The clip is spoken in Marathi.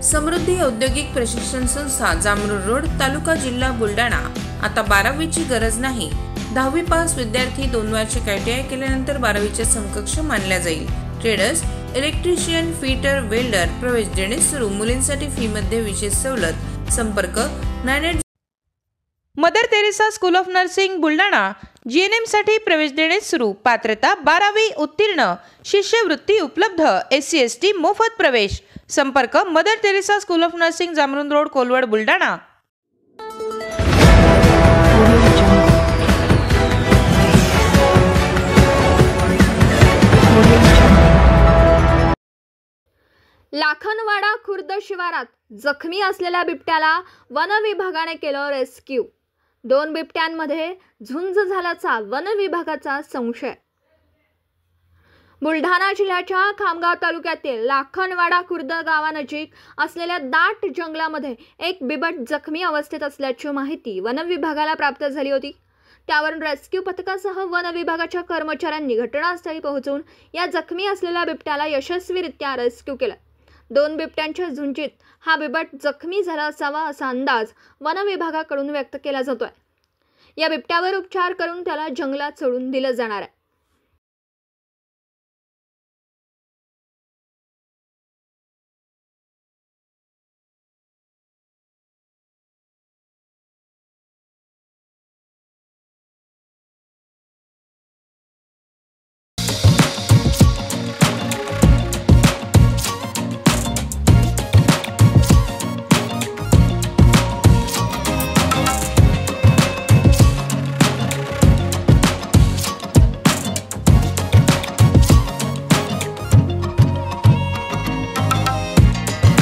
समृद्धी औद्योगिक प्रशिक्षण संस्था जामरुड रोड तालुका जिल्हा बुलढाणा। आता 12वीची गरज नाही। 10वी पास विद्यार्थी 2 वार्षिक ITI केल्यानंतर 12वीच्या समकक्ष मानल्या जाईल। ट्रेडर्स, इलेक्ट्रिशियन, फिटर, वेल्डर प्रवेश देणे सुरू। मुलींसाठी फी मध्ये विशेष सवलत। संपर्क 98 Mother Teresa school of nursing Buldhana. GNM साठी प्रवेश देणे सुरू। पात्रता 12वी उत्तीर्ण। शिष्यवृत्ती उपलब्ध। SC ST मोफत प्रवेश। संपर्क mother Teresa school of nursing Jamrud road Kolwad Buldhana. Lakhanwada Khurd शिवारात जखमी असलेल्या बिबट्याला वन विभागाने केलं रेस्क्यू। 2 बिबट्यांमध्ये झुंज झाल्याचा वन विभागाचा संशय। बुलढाणा जिल्ह्याच्या खामगाव तालुक्यातील लाखनवाडा खुर्द गावानजीक असलेल्या दाट जंगलामध्ये एक बिबट जखमी अवस्थेत असल्याची माहिती वन विभागाला प्राप्त झाली होती। त्यावरून रेस्क्यू पथकासह वन विभागाच्या कर्मचाऱ्यांनी घटनास्थळी पोहोचून या जखमी असलेल्या बिबट्याला यशस्वीरित्या रेस्क्यू केलं। 2 बिबट्यांच्या झुंजीत हा बिबट जखमी झाला असावा असा अंदाज वन विभागाकडून व्यक्त केला जातोय। या बिबट्यावर उपचार करून त्याला जंगलात सोडून दिलं जाणार आहे।